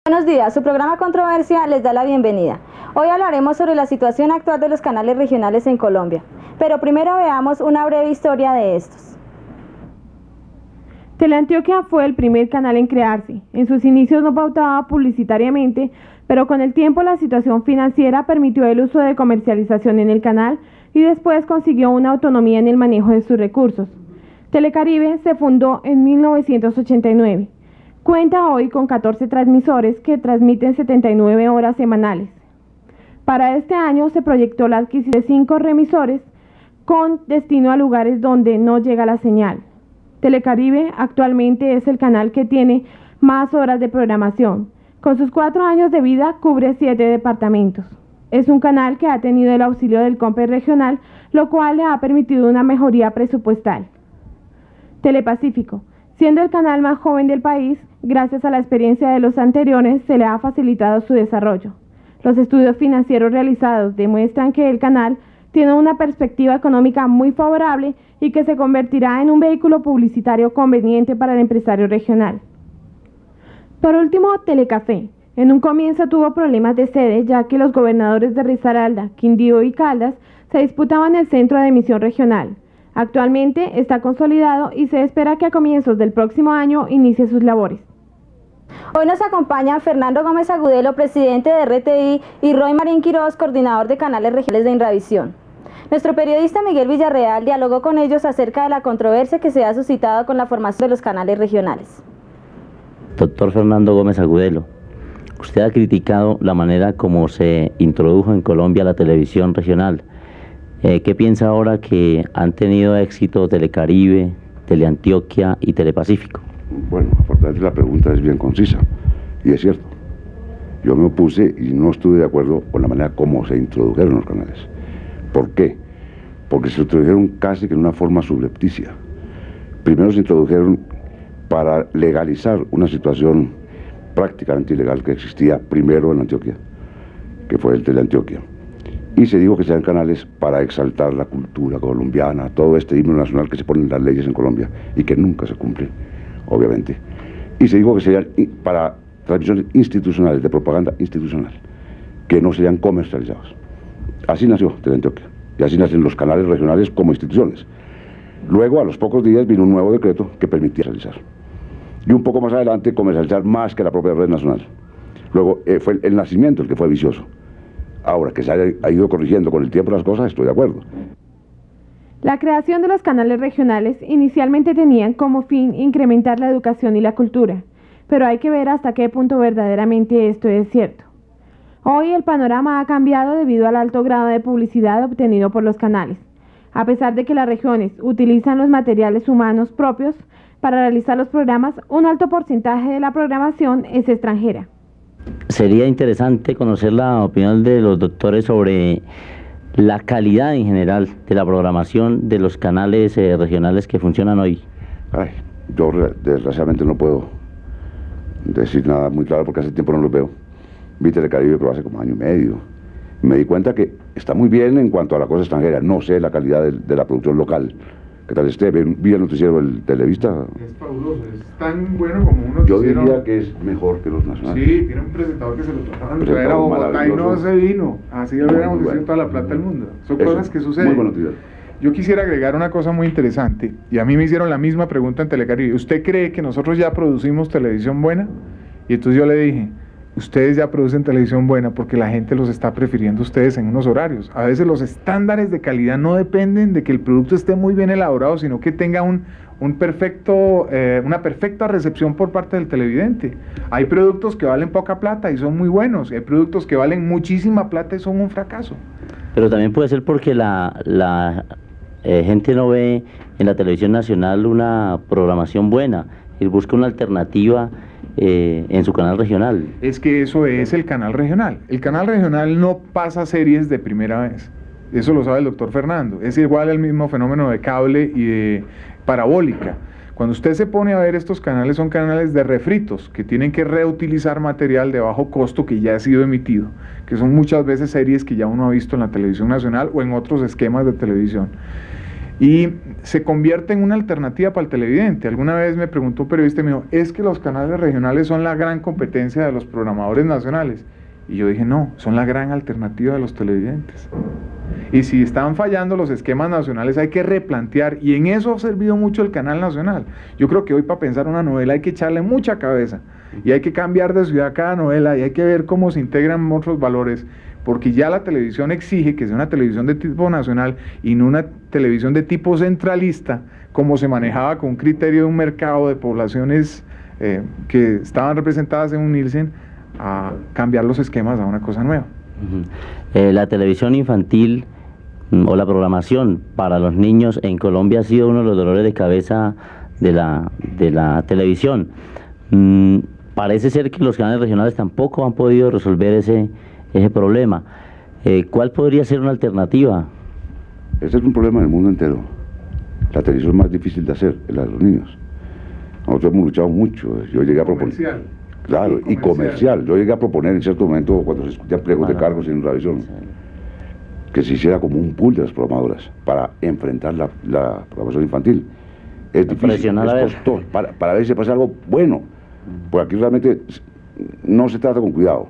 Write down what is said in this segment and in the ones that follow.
Buenos días, su programa Controversia les da la bienvenida. Hoy hablaremos sobre la situación actual de los canales regionales en Colombia, pero primero veamos una breve historia de estos. Teleantioquia fue el primer canal en crearse. En sus inicios no pautaba publicitariamente, pero con el tiempo la situación financiera permitió el uso de comercialización en el canal y después consiguió una autonomía en el manejo de sus recursos. Telecaribe se fundó en 1989. Cuenta hoy con 14 transmisores que transmiten 79 horas semanales. Para este año se proyectó la adquisición de 5 remisores con destino a lugares donde no llega la señal. Telecaribe actualmente es el canal que tiene más horas de programación. Con sus 4 años de vida cubre 7 departamentos. Es un canal que ha tenido el auxilio del COMPES regional, lo cual le ha permitido una mejoría presupuestal. Telepacífico, siendo el canal más joven del país, gracias a la experiencia de los anteriores, se le ha facilitado su desarrollo. Los estudios financieros realizados demuestran que el canal tiene una perspectiva económica muy favorable y que se convertirá en un vehículo publicitario conveniente para el empresario regional. Por último, Telecafé. En un comienzo tuvo problemas de sede, ya que los gobernadores de Risaralda, Quindío y Caldas se disputaban el centro de emisión regional. Actualmente está consolidado y se espera que a comienzos del próximo año inicie sus labores. Hoy nos acompañan Fernando Gómez Agudelo, presidente de RTI, y Roy Marín Quiroz, coordinador de canales regionales de Inravisión. Nuestro periodista Miguel Villarreal dialogó con ellos acerca de la controversia que se ha suscitado con la formación de los canales regionales. Doctor Fernando Gómez Agudelo, usted ha criticado la manera como se introdujo en Colombia la televisión regional. ¿Qué piensa ahora que han tenido éxito Telecaribe, Teleantioquia y Telepacífico? Bueno, afortunadamente la pregunta es bien concisa, y es cierto. Yo me opuse y no estuve de acuerdo con la manera como se introdujeron los canales. ¿Por qué? Porque se introdujeron casi que en una forma subrepticia. Primero se introdujeron para legalizar una situación prácticamente ilegal que existía primero en Antioquia, que fue el Teleantioquia. Y se dijo que sean canales para exaltar la cultura colombiana, todo este himno nacional que se pone en las leyes en Colombia y que nunca se cumplen, obviamente. Y se dijo que serían para transmisiones institucionales, de propaganda institucional, que no serían comercializados. Así nació Teleantioquia, y así nacen los canales regionales como instituciones. Luego, a los pocos días, vino un nuevo decreto que permitía realizar. Y un poco más adelante, comercializar más que la propia red nacional. Luego, fue el nacimiento el que fue vicioso. Ahora, que se ha ido corrigiendo con el tiempo las cosas, estoy de acuerdo. La creación de los canales regionales inicialmente tenían como fin incrementar la educación y la cultura, pero hay que ver hasta qué punto verdaderamente esto es cierto. Hoy el panorama ha cambiado debido al alto grado de publicidad obtenido por los canales. A pesar de que las regiones utilizan los materiales humanos propios para realizar los programas, un alto porcentaje de la programación es extranjera. Sería interesante conocer la opinión de los doctores sobre la calidad en general de la programación de los canales regionales que funcionan hoy. Yo desgraciadamente no puedo decir nada muy claro porque hace tiempo no los veo. Vi Telecaribe pero hace como año y medio. Me di cuenta que está muy bien en cuanto a la cosa extranjera. No sé la calidad de la producción local. ¿Qué tal esté? Vi el noticiero del Televista. Es fabuloso, es tan bueno como un noticiero. Yo diría que es mejor que los nacionales. Sí, tiene un presentador que se lo trataban de traer a Bogotá y no se vino. Así hubiéramos bueno. Toda la plata del mundo. Son cosas que suceden. Muy buen noticiero. Yo quisiera agregar una cosa muy interesante, y a mí me hicieron la misma pregunta en Telecaribe. ¿Usted cree que nosotros ya producimos televisión buena? Y entonces yo le dije, ustedes ya producen televisión buena porque la gente los está prefiriendo ustedes en unos horarios. A veces los estándares de calidad no dependen de que el producto esté muy bien elaborado, sino que tenga una perfecta recepción por parte del televidente. Hay productos que valen poca plata y son muy buenos, y hay productos que valen muchísima plata y son un fracaso. Pero también puede ser porque la gente no ve en la televisión nacional una programación buena y busca una alternativa en su canal regional. Es que eso es el canal regional. El canal regional no pasa series de primera vez. Eso lo sabe el doctor Fernando. Es igual el mismo fenómeno de cable y de parabólica. Cuando usted se pone a ver estos canales, son canales de refritos, que tienen que reutilizar material de bajo costo que ya ha sido emitido, que son muchas veces series que ya uno ha visto en la televisión nacional o en otros esquemas de televisión. y se convierte en una alternativa para el televidente. Alguna vez me preguntó un periodista y me dijo, es que los canales regionales son la gran competencia de los programadores nacionales. Y yo dije, no, son la gran alternativa de los televidentes. Y si están fallando los esquemas nacionales hay que replantear, y en eso ha servido mucho el canal nacional. Yo creo que hoy para pensar una novela hay que echarle mucha cabeza, y hay que cambiar de ciudad cada novela, y hay que ver cómo se integran otros valores, porque ya la televisión exige que sea una televisión de tipo nacional y no una televisión de tipo centralista, como se manejaba con un criterio de un mercado de poblaciones que estaban representadas en un Nielsen, a cambiar los esquemas a una cosa nueva. La televisión infantil o la programación para los niños en Colombia ha sido uno de los dolores de cabeza de la televisión. Parece ser que los canales regionales tampoco han podido resolver ese problema. ¿Cuál podría ser una alternativa? Ese es un problema en el mundo entero. La televisión más difícil de hacer es la de los niños. Nosotros hemos luchado mucho. Yo llegué a proponer... Claro, y comercial. Yo llegué a proponer en cierto momento, cuando se discutían pliegos de cargos en Revisión, que se hiciera como un pool de las programadoras para enfrentar la programación infantil. Es difícil, es costoso, para ver si pasa algo bueno. Porque aquí realmente no se trata con cuidado.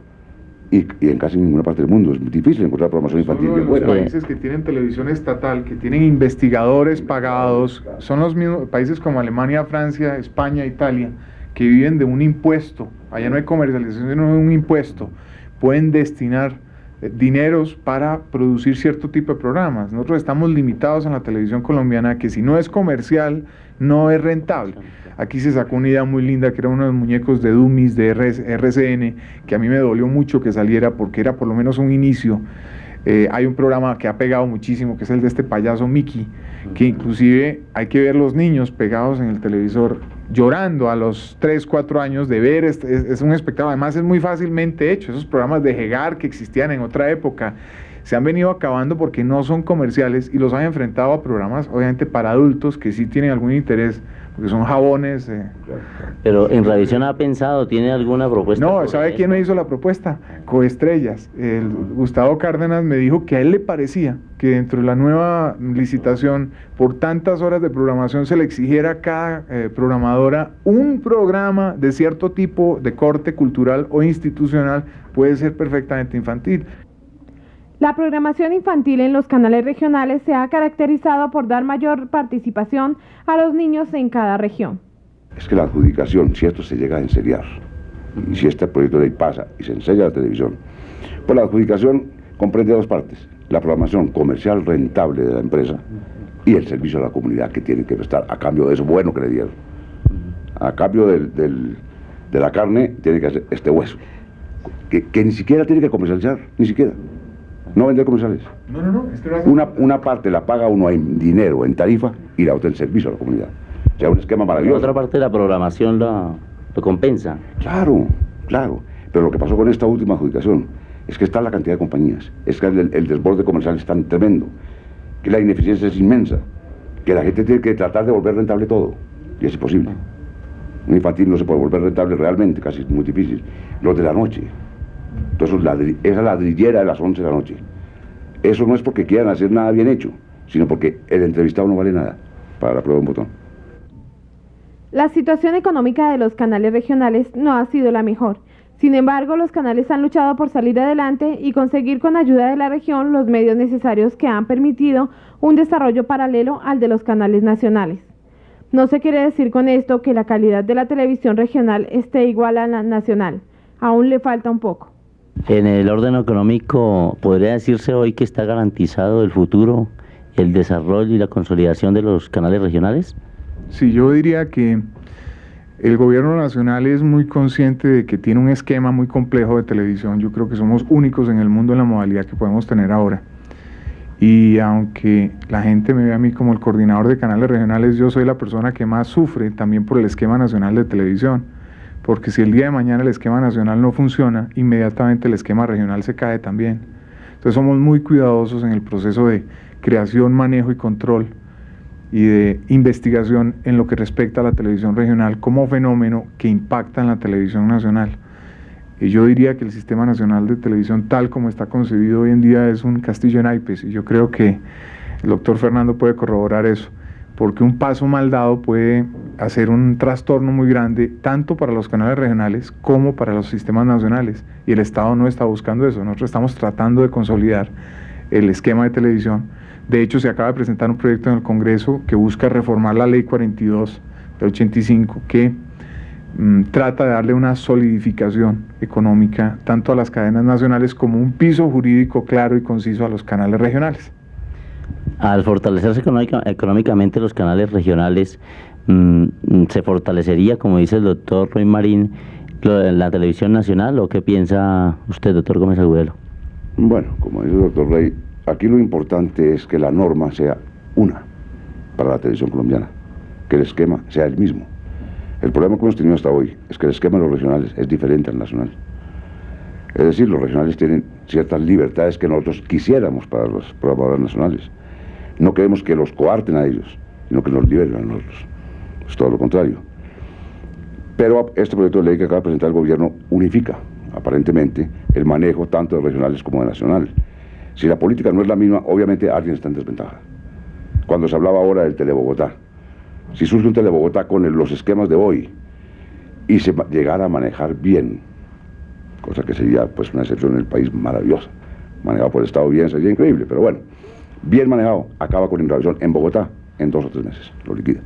Y en casi ninguna parte del mundo es muy difícil encontrar programación infantil bien buena. Los países que tienen televisión estatal, que tienen investigadores pagados, son los mismos países como Alemania, Francia, España, Italia, que viven de un impuesto. Allá no hay comercialización, sino de un impuesto. Pueden destinar dineros para producir cierto tipo de programas. Nosotros estamos limitados en la televisión colombiana, que si no es comercial, no es rentable. Aquí se sacó una idea muy linda, que era unos muñecos de dummies de RCN, que a mí me dolió mucho que saliera, porque era por lo menos un inicio. Hay un programa que ha pegado muchísimo, que es el de este payaso Mickey, que inclusive hay que ver los niños pegados en el televisor, llorando a los 3, 4 años de ver, es un espectáculo. Además es muy fácilmente hecho. Esos programas de Hegar que existían en otra época se han venido acabando porque no son comerciales, y los han enfrentado a programas obviamente para adultos que sí tienen algún interés, porque son jabones. Pero en Revisión ha pensado, ¿tiene alguna propuesta? No, ¿sabe quién me hizo la propuesta? Coestrellas. Gustavo Cárdenas me dijo que a él le parecía que dentro de la nueva licitación, por tantas horas de programación, se le exigiera a cada programadora un programa de cierto tipo, de corte cultural o institucional, puede ser perfectamente infantil. La programación infantil en los canales regionales se ha caracterizado por dar mayor participación a los niños en cada región. Es que la adjudicación, si esto se llega a enseriar, y si este proyecto de ley pasa y se enseña a la televisión, pues la adjudicación comprende dos partes: la programación comercial rentable de la empresa y el servicio a la comunidad que tiene que prestar a cambio de eso bueno que le dieron. A cambio de la carne tiene que hacer este hueso, que ni siquiera tiene que comercializar, ni siquiera. No vender comerciales. No, es que una parte la paga uno en dinero, en tarifa, y la otra en servicio a la comunidad. O sea, un esquema maravilloso. La otra parte de la programación lo compensa. Claro. Pero lo que pasó con esta última adjudicación es que está la cantidad de compañías, es que el desborde comercial es tan tremendo, que la ineficiencia es inmensa, que la gente tiene que tratar de volver rentable todo, y es imposible. Un infantil no se puede volver rentable realmente, casi es muy difícil. Los de la noche. Entonces, esa ladrillera de las 11 de la noche, eso no es porque quieran hacer nada bien hecho, sino porque el entrevistado no vale nada para la prueba de un botón. La situación económica de los canales regionales no ha sido la mejor. Sin embargo, los canales han luchado por salir adelante y conseguir con ayuda de la región los medios necesarios que han permitido un desarrollo paralelo al de los canales nacionales. No se quiere decir con esto que la calidad de la televisión regional esté igual a la nacional. Aún le falta un poco. En el orden económico, ¿podría decirse hoy que está garantizado el futuro, el desarrollo y la consolidación de los canales regionales? Sí, yo diría que el gobierno nacional es muy consciente de que tiene un esquema muy complejo de televisión. Yo creo que somos únicos en el mundo en la modalidad que podemos tener ahora. Y aunque la gente me ve a mí como el coordinador de canales regionales, yo soy la persona que más sufre también por el esquema nacional de televisión. Porque si el día de mañana el esquema nacional no funciona, inmediatamente el esquema regional se cae también. Entonces somos muy cuidadosos en el proceso de creación, manejo y control y de investigación en lo que respecta a la televisión regional como fenómeno que impacta en la televisión nacional. Y yo diría que el Sistema Nacional de Televisión, tal como está concebido hoy en día, es un castillo en naipes, y yo creo que El doctor Fernando puede corroborar eso, porque un paso mal dado puede hacer un trastorno muy grande, tanto para los canales regionales como para los sistemas nacionales, y el Estado no está buscando eso. Nosotros estamos tratando de consolidar el esquema de televisión. De hecho, se acaba de presentar un proyecto en el Congreso que busca reformar la Ley 42 del 85, que trata de darle una solidificación económica tanto a las cadenas nacionales como un piso jurídico claro y conciso a los canales regionales. Al fortalecerse económicamente los canales regionales, ¿se fortalecería, como dice el doctor Roy Marín, la televisión nacional, o qué piensa usted, doctor Gómez Agudelo? Bueno, como dice el doctor Rey, aquí lo importante es que la norma sea una para la televisión colombiana, que el esquema sea el mismo. El problema que hemos tenido hasta hoy es que el esquema de los regionales es diferente al nacional. Es decir, los regionales tienen ciertas libertades que nosotros quisiéramos para los programadores nacionales. No queremos que los coarten a ellos, sino que nos liberen a nosotros. Es todo lo contrario. Pero este proyecto de ley que acaba de presentar el gobierno unifica, aparentemente, el manejo tanto de regionales como de nacional. Si la política no es la misma, obviamente alguien está en desventaja. Cuando se hablaba ahora del Telebogotá, si surge un Telebogotá con los esquemas de hoy y se llegara a manejar bien, cosa que sería pues una excepción en el país maravillosa, manejado por el Estado bien sería increíble, pero bueno, bien manejado, acaba con Inravisión en Bogotá en 2 o 3 meses, lo liquida.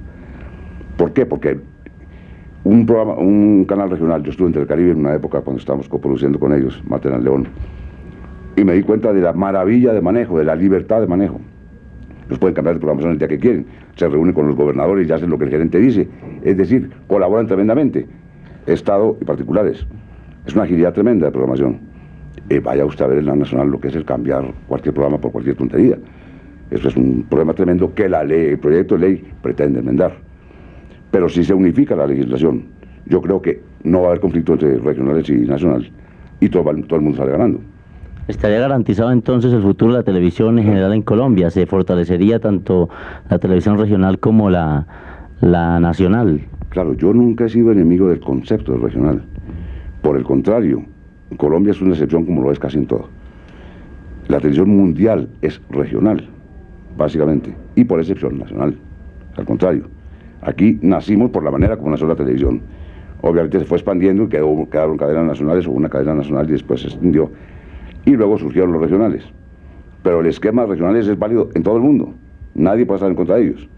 ¿Por qué? Porque un canal regional, yo estuve en Telecaribe en una época cuando estábamos coproduciendo con ellos, Martín León, y me di cuenta de la maravilla de manejo, de la libertad de manejo. Los pueden cambiar de programación el día que quieren, se reúnen con los gobernadores y hacen lo que el gerente dice, es decir, colaboran tremendamente, Estado y particulares. Es una agilidad tremenda de programación. Vaya usted a ver en la nacional lo que es el cambiar cualquier programa por cualquier tontería. Eso es un problema tremendo que el proyecto de ley pretende enmendar. Pero si se unifica la legislación, yo creo que no va a haber conflicto entre regionales y nacional, y todo el mundo sale ganando. ¿Estaría garantizado entonces el futuro de la televisión en general en Colombia? ¿Se fortalecería tanto la televisión regional como la nacional? Claro, yo nunca he sido enemigo del concepto del regional. Por el contrario, Colombia es una excepción como lo es casi en todo. La televisión mundial es regional, básicamente, y por excepción nacional. Al contrario, aquí nacimos por la manera como nació la televisión. Obviamente se fue expandiendo y quedaron cadenas nacionales o una cadena nacional y después se extendió. Y luego surgieron los regionales. Pero el esquema de regionales es válido en todo el mundo. Nadie puede estar en contra de ellos.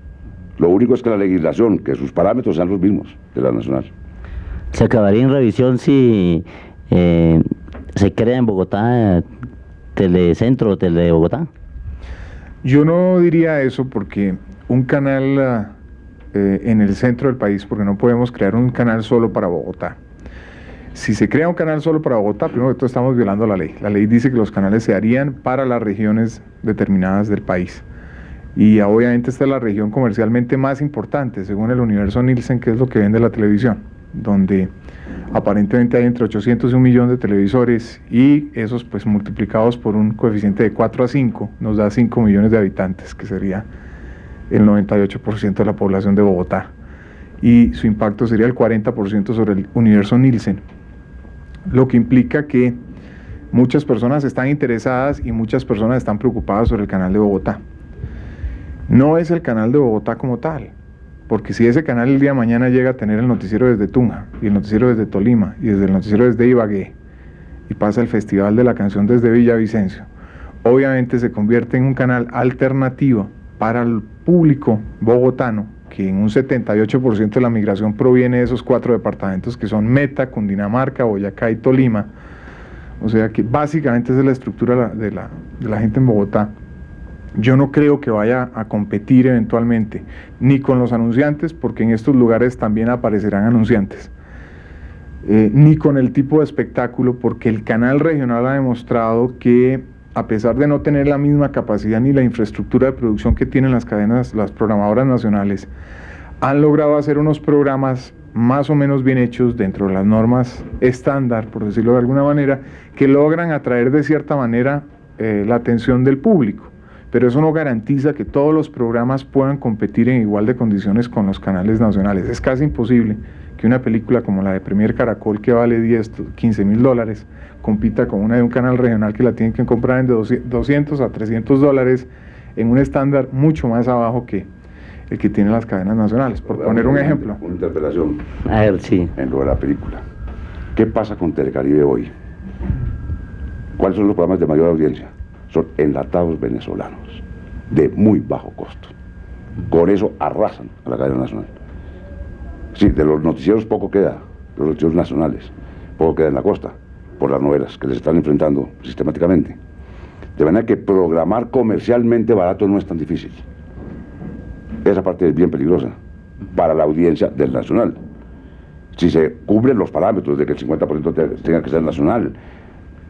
Lo único es que la legislación, que sus parámetros sean los mismos de la nacional. ¿Se acabaría en revisión si se crea en Bogotá Telecentro o Telebogotá? Yo no diría eso, porque un canal en el centro del país, porque no podemos crear un canal solo para Bogotá. Si se crea un canal solo para Bogotá, primero que todo estamos violando la ley. La ley dice que los canales se harían para las regiones determinadas del país. Y obviamente esta es la región comercialmente más importante, según el universo Nielsen, que es lo que vende la televisión, donde aparentemente hay entre 800 y 1 millón de televisores, y esos pues multiplicados por un coeficiente de 4 a 5 nos da 5 millones de habitantes, que sería el 98% de la población de Bogotá, y su impacto sería el 40% sobre el universo Nielsen, lo que implica que muchas personas están interesadas y muchas personas están preocupadas sobre el canal de Bogotá. No es el canal de Bogotá como tal, porque si ese canal el día de mañana llega a tener el noticiero desde Tunja, y el noticiero desde Tolima, y desde el noticiero desde Ibagué, y pasa el Festival de la Canción desde Villavicencio, obviamente se convierte en un canal alternativo para el público bogotano, que en un 78% de la migración proviene de esos 4 departamentos que son Meta, Cundinamarca, Boyacá y Tolima. O sea que básicamente esa es la estructura de la gente en Bogotá. Yo no creo que vaya a competir eventualmente, ni con los anunciantes, porque en estos lugares también aparecerán anunciantes, ni con el tipo de espectáculo, porque el canal regional ha demostrado que, a pesar de no tener la misma capacidad ni la infraestructura de producción que tienen las cadenas, las programadoras nacionales, han logrado hacer unos programas más o menos bien hechos dentro de las normas estándar, por decirlo de alguna manera, que logran atraer de cierta manera la atención del público. Pero eso no garantiza que todos los programas puedan competir en igual de condiciones con los canales nacionales. Es casi imposible que una película como la de Premier Caracol, que vale $15,000, compita con una de un canal regional que la tienen que comprar en de $200 a $300 en un estándar mucho más abajo que el que tienen las cadenas nacionales, por poner un ejemplo. Una interpelación A ver, sí. en lo de la película. ¿Qué pasa con Telecaribe hoy? ¿Cuáles son los programas de mayor audiencia? Son enlatados venezolanos, de muy bajo costo. Con eso arrasan a la cadena nacional. Sí, de los noticieros poco queda, los noticieros nacionales, poco queda en la costa, por las novelas que les están enfrentando sistemáticamente. De manera que programar comercialmente barato no es tan difícil. Esa parte es bien peligrosa para la audiencia del nacional. Si se cubren los parámetros de que el 50% tenga que ser nacional,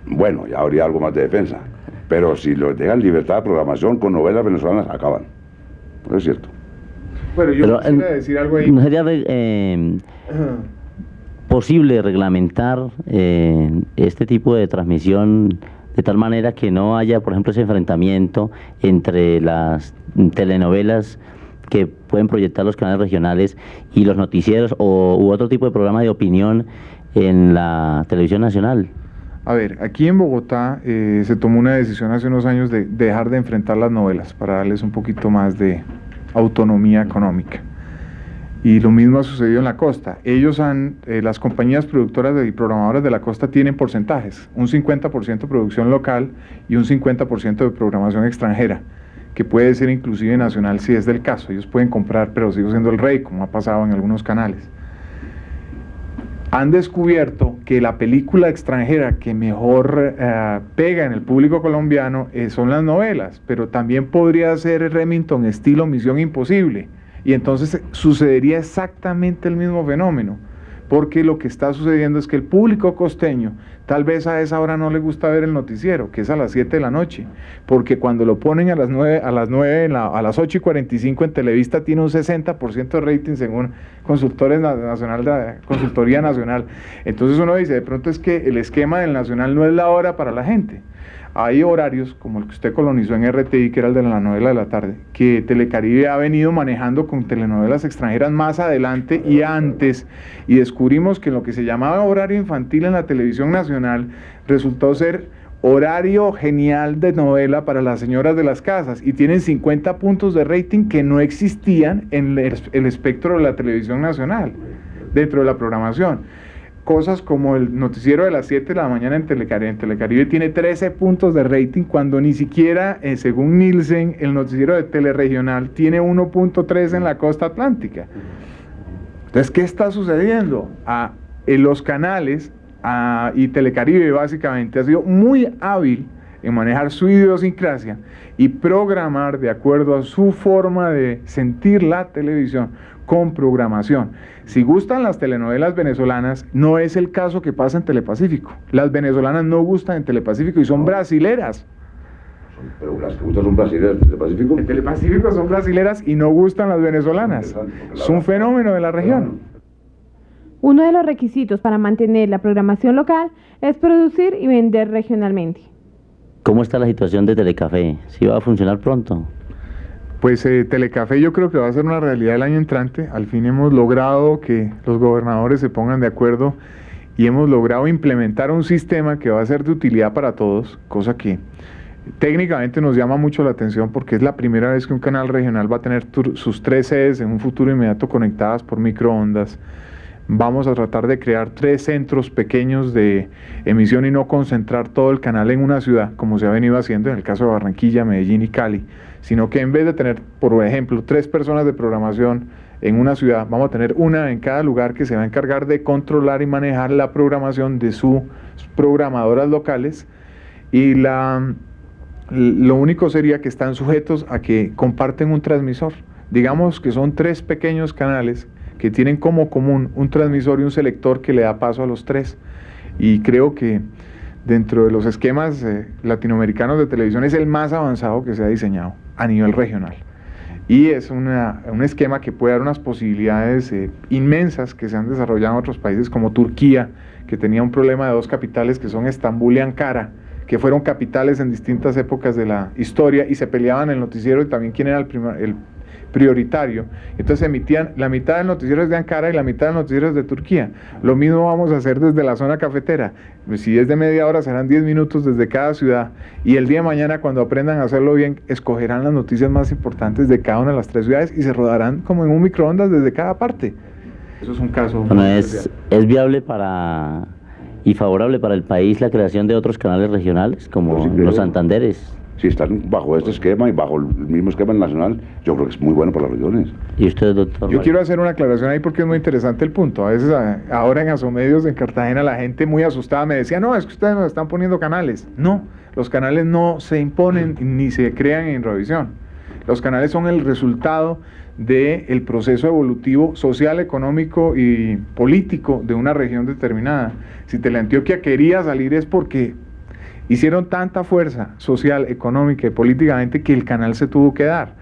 bueno, ya habría algo más de defensa. Pero si los dejan libertad de programación con novelas venezolanas, acaban. No es cierto. Bueno, yo Pero, quisiera decir algo ahí. ¿no sería posible reglamentar este tipo de transmisión de tal manera que no haya, por ejemplo, ese enfrentamiento entre las telenovelas que pueden proyectar los canales regionales y los noticieros u otro tipo de programa de opinión en la televisión nacional? A ver, aquí en Bogotá se tomó una decisión hace unos años de dejar de enfrentar las novelas para darles un poquito más de autonomía económica. Y lo mismo ha sucedido en la costa. Ellos las compañías productoras y programadoras de la costa tienen porcentajes, un 50% producción local y un 50% de programación extranjera, que puede ser inclusive nacional si es del caso. Ellos pueden comprar, pero sigo siendo el rey, como ha pasado en algunos canales. Han descubierto que la película extranjera que mejor pega en el público colombiano son las novelas, pero también podría ser Remington estilo Misión Imposible, y entonces sucedería exactamente el mismo fenómeno, porque lo que está sucediendo es que el público costeño tal vez a esa hora no le gusta ver el noticiero, que es a las 7 de la noche, porque cuando lo ponen a las 9, a las 8:45 en Televista tiene un 60% de rating según Consultoría Nacional. Entonces uno dice, de pronto es que el esquema del Nacional no es la hora para la gente. Hay horarios, como el que usted colonizó en RTI, que era el de la novela de la tarde, que Telecaribe ha venido manejando con telenovelas extranjeras más adelante y antes, y descubrimos que lo que se llamaba horario infantil en la televisión nacional resultó ser horario genial de novela para las señoras de las casas, y tienen 50 puntos de rating que no existían en el espectro de la televisión nacional, dentro de la programación. Cosas como el noticiero de las 7 de la mañana en Telecaribe. En Telecaribe tiene 13 puntos de rating, cuando ni siquiera, según Nielsen, el noticiero de Teleregional tiene 1.3 en la costa atlántica. Entonces, ¿qué está sucediendo? En los canales, y Telecaribe básicamente ha sido muy hábil en manejar su idiosincrasia y programar de acuerdo a su forma de sentir la televisión con programación. Si gustan las telenovelas venezolanas, no es el caso que pasa en Telepacífico. Las venezolanas no gustan en Telepacífico y son brasileras. Pero las que gustan son brasileras del Pacífico. En Telepacífico son brasileras y no gustan las venezolanas. Es un fenómeno de la región. Uno de los requisitos para mantener la programación local es producir y vender regionalmente. ¿Cómo está la situación de Telecafé? ¿Sí va a funcionar pronto? Pues Telecafé yo creo que va a ser una realidad el año entrante. Al fin hemos logrado que los gobernadores se pongan de acuerdo y hemos logrado implementar un sistema que va a ser de utilidad para todos, cosa que técnicamente nos llama mucho la atención, porque es la primera vez que un canal regional va a tener sus 3 sedes en un futuro inmediato conectadas por microondas. Vamos a tratar de crear 3 centros pequeños de emisión y no concentrar todo el canal en una ciudad, como se ha venido haciendo en el caso de Barranquilla, Medellín y Cali, sino que en vez de tener, por ejemplo, 3 personas de programación en una ciudad, vamos a tener una en cada lugar que se va a encargar de controlar y manejar la programación de sus programadoras locales, y lo único sería que están sujetos a que comparten un transmisor. Digamos que son 3 pequeños canales que tienen como común un transmisor y un selector que le da paso a los 3, y creo que dentro de los esquemas latinoamericanos de televisión es el más avanzado que se ha diseñado a nivel regional, y es un esquema que puede dar unas posibilidades inmensas que se han desarrollado en otros países como Turquía, que tenía un problema de 2 capitales que son Estambul y Ankara, que fueron capitales en distintas épocas de la historia y se peleaban el noticiero y también quién era prioritario. Entonces emitían la mitad del noticiero es de Ankara y la mitad del noticiero es de Turquía. Lo mismo vamos a hacer desde la zona cafetera. Si es de media hora, serán 10 minutos desde cada ciudad. Y el día de mañana, cuando aprendan a hacerlo bien, escogerán las noticias más importantes de cada una de las 3 ciudades y se rodarán como en un microondas desde cada parte. Eso es un caso. Bueno, ¿es viable y favorable para el país la creación de otros canales regionales como Pues sí, los Santanderes? Si están bajo este esquema y bajo el mismo esquema nacional, yo creo que es muy bueno para las regiones. ¿Y usted, doctor? Yo quiero hacer una aclaración ahí porque es muy interesante el punto. A veces ahora en Asomedios en Cartagena la gente muy asustada me decía, no, es que ustedes nos están poniendo canales. No, los canales no se imponen ni se crean en Revisión. Los canales son el resultado del proceso evolutivo social, económico y político de una región determinada. Si Teleantioquia quería salir es porque hicieron tanta fuerza social, económica y políticamente que el canal se tuvo que dar.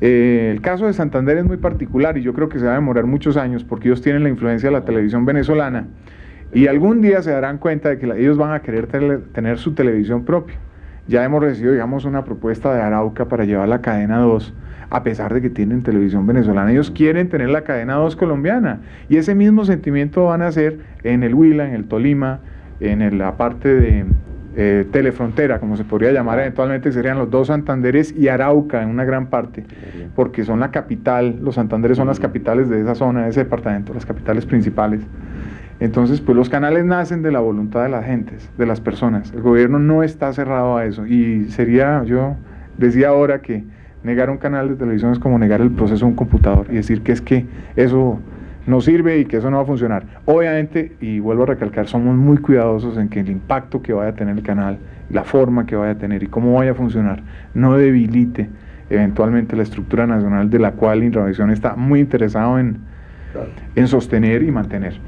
El caso de Santander es muy particular y yo creo que se va a demorar muchos años porque ellos tienen la influencia de la televisión venezolana y algún día se darán cuenta de que ellos van a querer tener su televisión propia. Ya hemos recibido, digamos, una propuesta de Arauca para llevar la cadena 2, a pesar de que tienen televisión venezolana. Ellos quieren tener la cadena 2 colombiana y ese mismo sentimiento van a hacer en el Huila, en el Tolima, en la parte de Telefrontera, como se podría llamar eventualmente, serían los 2 Santanderes y Arauca en una gran parte, porque son la capital, los Santanderes son las capitales de esa zona, de ese departamento, las capitales principales. Entonces, pues los canales nacen de la voluntad de las gentes, de las personas. El gobierno no está cerrado a eso y yo decía ahora que negar un canal de televisión es como negar el proceso de un computador y decir que es que eso no sirve y que eso no va a funcionar. Obviamente, y vuelvo a recalcar, somos muy cuidadosos en que el impacto que vaya a tener el canal, la forma que vaya a tener y cómo vaya a funcionar, no debilite eventualmente la estructura nacional de la cual Inravisión está muy interesado en sostener y mantener.